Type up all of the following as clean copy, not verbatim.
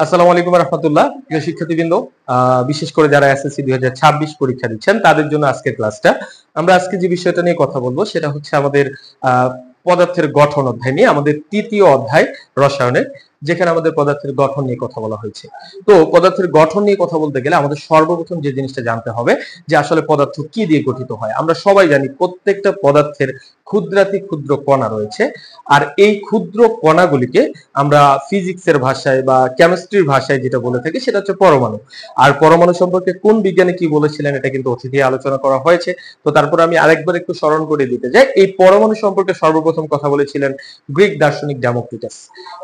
আসসালামু আলাইকুম রাহমাতুল্লাহ। প্রিয় শিক্ষার্থীবৃন্দ, বিশেষ করে যারা এসএসসি 2026 পরীক্ষা দিচ্ছেন তাদের জন্য আজকের ক্লাসটা। আমরা আজকে যে বিষয়টা নিয়ে কথা বলবো সেটা হচ্ছে আমাদের পদার্থের গঠন অধ্যায় নিয়ে, আমাদের তৃতীয় অধ্যায় রসায়নের, যেখানে আমাদের পদার্থের গঠন নিয়ে কথা বলা হয়েছে। তো পদার্থের গঠন নিয়ে কথা বলতে গেলে আমাদের সর্বপ্রথম যে জিনিসটা জানতে হবে যে আসলে পদার্থ কি দিয়ে গঠিত হয়। আমরা সবাই জানি প্রত্যেকটা পদার্থের ক্ষুদ্রাতি ক্ষুদ্র কণা রয়েছে, আর এই ক্ষুদ্র কণাগুলিকে আমরা ফিজিক্সের ভাষায় বা কেমিস্ট্রির ভাষায় যেটা বলে থাকি সেটা হচ্ছে পরমাণু। আর পরমাণু সম্পর্কে কোন বিজ্ঞানী কি বলেছিলেন এটা কিন্তু অতীতে আলোচনা করা হয়েছে। তো তারপর আমি আরেকবার একটু স্মরণ করে দিতে যাই, এই পরমাণু সম্পর্কে সর্বপ্রথম কথা বলেছিলেন গ্রিক দার্শনিক ডেমোক্রিটাস।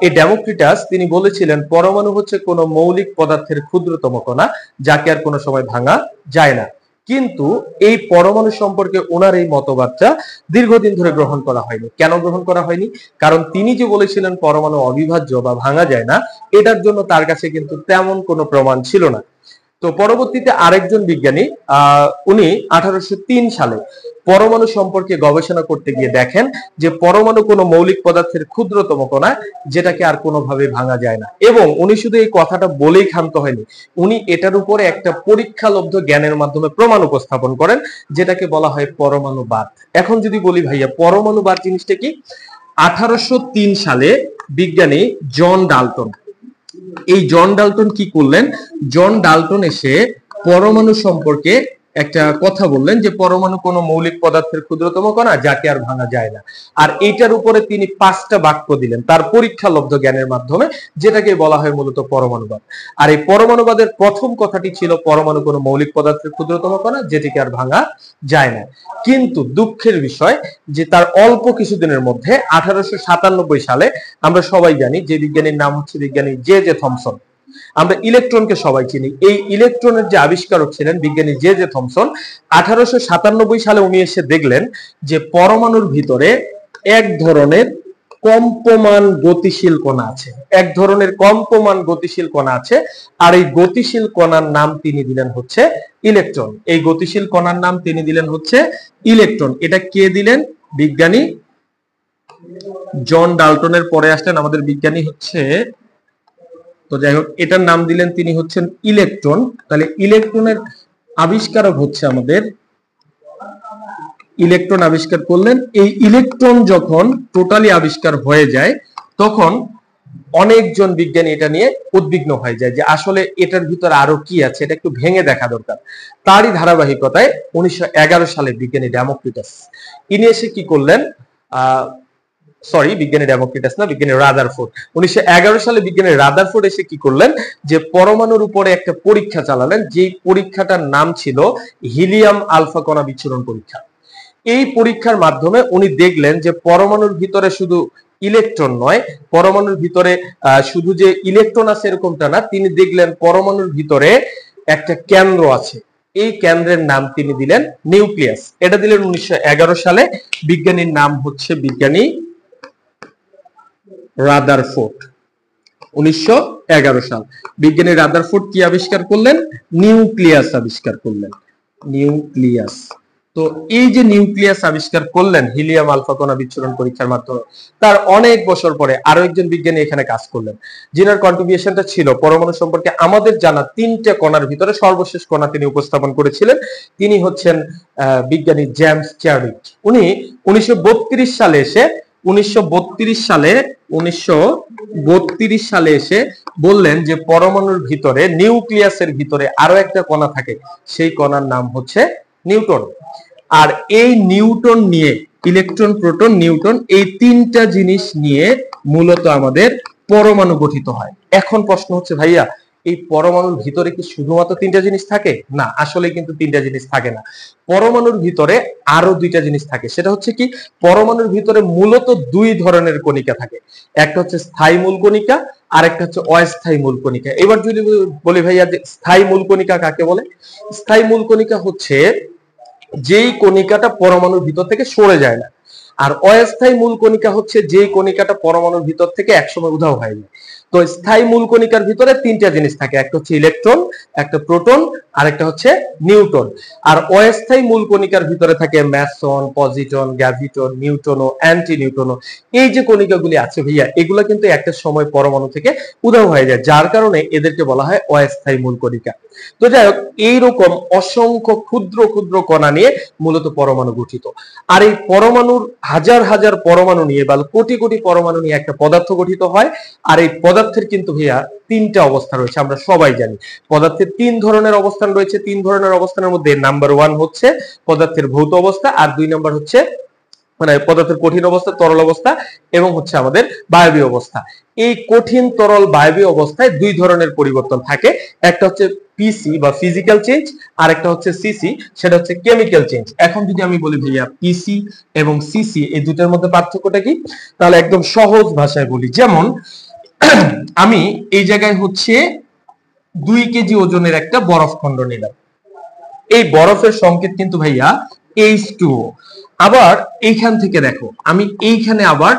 এই ডেমোক্রিটাস তিনি বলেছিলেন পরমাণু হচ্ছে কোনো মৌলিক পদার্থের ক্ষুদ্রতম কণা, যাকে আর কোনো সময় ভাঙা যায় না। কিন্তু এই পরমাণু সম্পর্কে ওনার এই মতবাদটা দীর্ঘদিন ধরে গ্রহণ করা হয়নি। কেন গ্রহণ করা হয়নি? কারণ তিনি যে বলেছিলেন পরমাণু অবিভাজ্য বা ভাঙা যায় না, এটার জন্য তার কাছে কিন্তু তেমন কোনো প্রমাণ ছিল না। তো পরবর্তীতে আরেকজন বিজ্ঞানী উনি 1803 সালে পরমাণু সম্পর্কে গবেষণা করতে গিয়ে দেখেন যে পরমাণু কোনো মৌলিক পদার্থের ক্ষুদ্রতম কণা, যেটাকে আর কোনোভাবে ভাঙা যায় না। এবং উনি শুধু এই কথাটা বলেই ক্ষান্ত হয়নি, উনি এটার উপরে একটা পরীক্ষালব্ধ জ্ঞানের মাধ্যমে প্রমাণ উপস্থাপন করেন, যেটাকে বলা হয় পরমাণুবাদ। এখন যদি বলি ভাইয়া পরমাণুবাদ জিনিসটা কি, 1803 সালে বিজ্ঞানী জন ডাল্টন, এই জন ডাল্টন কি করলেন, জন ডাল্টন এসে পরমাণু সম্পর্কে একটা কথা বললেন যে পরমাণু কোনো মৌলিক পদার্থের ক্ষুদ্রতম কণা, যাকে আর ভাঙা যায় না। আর এইটার উপরে তিনি 5টা বাক্য দিলেন তার পরীক্ষালব্ধ জ্ঞানের মাধ্যমে, যেটাকে বলা হয় মূলত পরমাণুবাদ। আর এই পরমাণুবাদের প্রথম কথাটি ছিল পরমাণু কোনো মৌলিক পদার্থের ক্ষুদ্রতম কণা, যেটিকে আর ভাঙা যায় না। কিন্তু দুঃখের বিষয় যে তার অল্প কিছুদিনের মধ্যে 1897 সালে, আমরা সবাই জানি যে বিজ্ঞানীর নাম হচ্ছে বিজ্ঞানী জে জে থমসন, আমরা ইলেকট্রনকে সবাই চিনি, এই ইলেকট্রনের যে আবিষ্কারক ছিলেন বিজ্ঞানী জে জে থমসন, 1897 সালে উনি এসে দেখলেন যে পরমাণুর ভিতরে এক ধরনের কম্পমান গতিশীল কণা আছে, এক ধরনের কম্পমান গতিশীল কণা আছে। আর এই গতিশীল কণার নাম তিনি দিলেন হচ্ছে ইলেকট্রন। এই গতিশীল কণার নাম তিনি দিলেন হচ্ছে ইলেকট্রন। এটা কে দিলেন? বিজ্ঞানী জন ডাল্টনের পরে আসলেন আমাদের বিজ্ঞানী হচ্ছে, তো যাই হোক এটার নাম দিলেন তিনি হচ্ছেন ইলেকট্রন। তাহলে ইলেকট্রনের আবিষ্কারক হচ্ছে আমাদের, ইলেকট্রন আবিষ্কার করলেন। এই ইলেকট্রন যখন টোটালি আবিষ্কার হয়ে যায় তখন অনেকজন বিজ্ঞানী এটা নিয়ে উদ্বিগ্ন হয়ে যায় যে আসলে এটার ভিতরে আরো কি আছে, এটা একটু ভেঙে দেখা দরকার। তারই ধারাবাহিকতায় 1911 সালে বিজ্ঞানী ডেমোক্রিটাস ইনি এসে কি করলেন, বিজ্ঞানী ডেমোক্রিটাস না, বিজ্ঞানী রাদারফোর্ড। 1911 সালে বিজ্ঞানী রাদারফোর্ড এসে কি করলেন যে পরমাণুর উপরে একটা পরীক্ষা চালালেন, যে পরীক্ষাটার নাম ছিল হিলিয়াম আলফা কণা বিচ্ছুরণ পরীক্ষা। এই পরীক্ষার মাধ্যমে উনি দেখলেন যে পরমাণুর ভিতরে শুধু ইলেকট্রন নয়, পরমাণুর ভিতরে শুধু যে ইলেকট্রন আছে এরকমটা না, তিনি দেখলেন পরমাণুর ভিতরে একটা কেন্দ্র আছে। এই কেন্দ্রের নাম তিনি দিলেন নিউক্লিয়াস। এটা দিলেন 1911 সালে। বিজ্ঞানীর নাম হচ্ছে বিজ্ঞানী রাদারফোর্ড। 1911 সাল বিজ্ঞানী রাদারফোর্ড কি আবিষ্কার করলেন? নিউক্লিয়াস আবিষ্কার করলেন, নিউক্লিয়াস। তো এই যে নিউক্লিয়াস আবিষ্কার করলেন হিলিয়াম আলফা কণা বিচ্ছুরণ পরীক্ষার মাধ্যমে, তার অনেক বছর পরে আরো একজন বিজ্ঞানী এখানে কাজ করলেন, যিনার কন্ট্রিবিউশনটা ছিল পরমাণু সম্পর্কে আমাদের জানা 3টে কণার ভিতরে সর্বশেষ কণা তিনি উপস্থাপন করেছিলেন। তিনি হচ্ছেন বিজ্ঞানী জেমস চ্যাডউইক। উনি 1932 সালে এসে 1932 সালে এসে বললেন যে পরমাণুর ভিতরে নিউক্লিয়াসের ভিতরে আরো একটা কণা থাকে, সেই কণার নাম হচ্ছে নিউটন। আর এই নিউটন নিয়ে, ইলেকট্রন প্রোটন নিউটন, এই 3টা জিনিস নিয়ে মূলত আমাদের পরমাণু গঠিত হয়। এখন প্রশ্ন হচ্ছে ভাইয়া এই পরমাণুর ভিতরে কি শুধুমাত্র 3টা জিনিস থাকে? না, আসলে কিন্তু 3টা জিনিস থাকে না। পরমাণুর ভিতরে আরো 2টা জিনিস থাকে। সেটা হচ্ছে কি, পরমাণুর ভিতরে মূলত 2 ধরনের কণিকা থাকে। একটা হচ্ছে স্থায়ী মূল কণিকা, আর একটা হচ্ছে অস্থায়ী মূল কণিকা। এবার যদি বলি ভাইয়া যে স্থায়ী মূল কণিকা কাকে বলে? স্থায়ী মূল কণিকা হচ্ছে যেই কণিকাটা পরমাণুর ভিতর থেকে সরে যায় না। আর অস্থায়ী মূল কণিকা হচ্ছে যেই কণিকাটা পরমাণুর ভিতর থেকে একসময় উধাও হয়ে যায়। তো স্থায়ী মূল কণিকার ভিতরে তিনটা জিনিস থাকে, একটা হচ্ছে ইলেকট্রন, একটা প্রোটন, আর একটা হচ্ছে নিউট্রন। আর অস্থায়ী মূল কণিকার ভিতরে থাকে ম্যাসন, পজিট্রন, গ্র্যাভিটন, নিউট্রন ও অ্যান্টি নিউট্রন। এই যে কণিকাগুলি আছে ভাইয়া, এগুলো কিন্তু একটা সময় পরমাণু থেকে উধাও হয়ে যায়, যার কারণে এদেরকে বলা হয় অস্থায়ী মূল কণিকা। তো যাই হোক, এইরকম অসংখ্য ক্ষুদ্র ক্ষুদ্র কণা নিয়ে মূলত পরমাণু গঠিত। আর এই পরমাণুর হাজার হাজার পরমাণু নিয়ে বা কোটি কোটি পরমাণু নিয়ে একটা পদার্থ গঠিত হয়। আর এই পদার্থের কিন্তু ভাইয়া তিনটা অবস্থা রয়েছে, আমরা সবাই জানি পদার্থের তিন ধরনের অবস্থান রয়েছে। তিন ধরনের অবস্থানের মধ্যে নাম্বার 1 হচ্ছে পদার্থের ভৌত অবস্থা, আর 2 নাম্বার হচ্ছে মানে পদার্থের কঠিন অবস্থা, তরল অবস্থা, এবং হচ্ছে আমাদের বায়বীয় অবস্থা। এই কঠিন, তরল, বায়বীয় অবস্থায় দুই ধরনের পরিবর্তন থাকে, একটা হচ্ছে পিসি বা ফিজিক্যাল চেঞ্জ, আর একটা হচ্ছে সিসি, সেটা হচ্ছে কেমিক্যাল চেঞ্জ। এখন যদি আমি বলি ভাইয়া পিসি এবং সিসি এই দুটার মধ্যে পার্থক্যটা কি, তাহলে একদম সহজ ভাষায় বলি। যেমন আমি এই জায়গায় হচ্ছে 2 কেজি ওজনের একটা বরফ খণ্ড নিলাম, এই বরফের সংকেত কিন্তু ভাইয়া H2O। আবার এইখান থেকে দেখো, আমি এইখানে আবার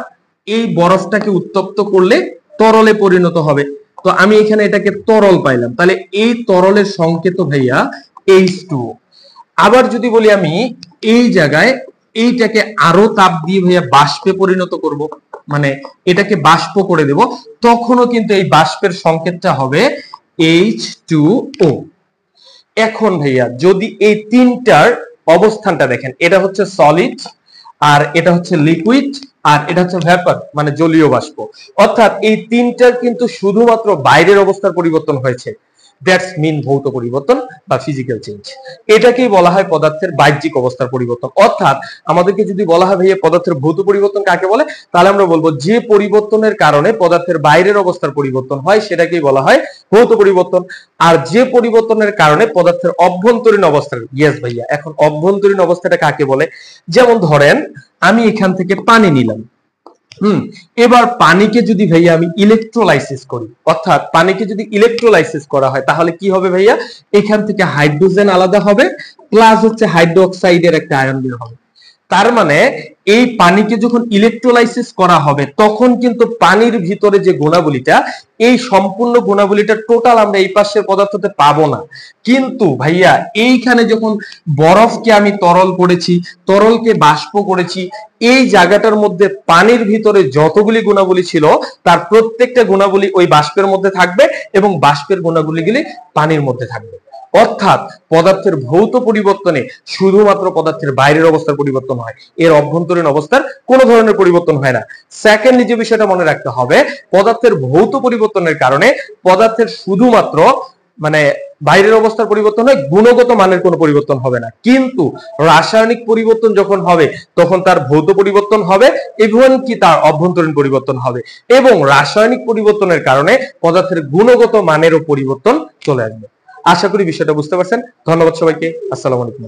এই বরফটাকে উত্তপ্ত করলে তরলে পরিণত হবে, তো আমি এখানে এটাকে তরল পাইলাম, তাহলে এই তরলের সংকেত ভাইয়া H2O। আবার যদি বলি আমি এই জায়গায় এইটাকে আরো তাপ দিয়ে ভাইয়া বাষ্পে পরিণত করব, মানে এটাকে বাষ্প করে দেব, তখনও কিন্তু এই বাষ্পের সংকেতটা হবে H2O। এখন ভাইয়া যদি এই তিনটার অবস্থানটা দেখেন, এটা হচ্ছে সলিড, আর এটা হচ্ছে লিকুইড, আর এটা হচ্ছে ভ্যাপার মানে জলীয় বাষ্প। অর্থাৎ এই তিনটার কিন্তু শুধুমাত্র বাইরের অবস্থার পরিবর্তন হয়েছে, দ্যাটস মিন ভৌত পরিবর্তন বা ফিজিক্যাল চেঞ্জ। এটাকেই বলা হয় পদার্থের বাহ্যিক অবস্থার পরিবর্তন। অর্থাৎ আমাদেরকে যদি বলা হয় ভাইয়া পদার্থের ভৌত পরিবর্তন কাকে বলে, তাহলে আমরা বলবো যে পরিবর্তনের কারণে পদার্থের বাইরের অবস্থার পরিবর্তন হয় সেটাকেই বলা হয় ভৌত পরিবর্তন। আর যে পরিবর্তনের কারণে পদার্থের অভ্যন্তরীণ অবস্থা, ইয়েস ভাইয়া, এখন অভ্যন্তরীণ অবস্থাটা কাকে বলে, যেমন ধরেন আমি এখান থেকে পানি নিলাম, এবার পানিকে যদি ভাইয়া আমি ইলেকট্রোলাইসিস করি, অর্থাৎ পানিকে যদি ইলেকট্রোলাইসিস করা হয়, তাহলে কি হবে ভাইয়া, এখান থেকে হাইড্রোজেন আলাদা হবে, প্লাস হচ্ছে হাইড্রোক্সাইডের একটা আয়ন বের হবে। তার মানে এই পানিকে যখন ইলেকট্রোলাইসিস করা হবে, তখন কিন্তু পানির ভিতরে যে গুণাবলীটা, এই সম্পূর্ণ গুণাবলীটা টোটাল আমরা এই পাশের পদার্থতে পাবো না। কিন্তু ভাইয়া এইখানে যখন বরফকে আমি তরল করেছি, তরলকে বাষ্প করেছি, এই জায়গাটার মধ্যে পানির ভিতরে যতগুলি গুণাবলী ছিল তার প্রত্যেকটা গুণাবলী ওই বাষ্পের মধ্যে থাকবে, এবং বাষ্পের গুণাবলীগুলি পানির মধ্যে থাকবে। অর্থাৎ পদার্থের ভৌত পরিবর্তনে শুধুমাত্র পদার্থের বাইরের অবস্থার পরিবর্তন হয়, এর অভ্যন্তরীণ অবস্থার কোনো ধরনের পরিবর্তন হয় না। সেকেন্ডলি যে বিষয়টা মনে রাখতে হবে, পদার্থের ভৌত পরিবর্তনের কারণে পদার্থের শুধুমাত্র মানে বাইরের অবস্থার পরিবর্তন হয়, গুণগত মানের কোনো পরিবর্তন হবে না। কিন্তু রাসায়নিক পরিবর্তন যখন হবে, তখন তার ভৌত পরিবর্তন হবে এবং কি তার অভ্যন্তরীণ পরিবর্তন হবে, এবং রাসায়নিক পরিবর্তনের কারণে পদার্থের গুণগত মানেরও পরিবর্তন চলে আসবে। আশা করি বিষয়টা বুঝতে পারছেন। ধন্যবাদ সবাইকে। আসসালামু আলাইকুম।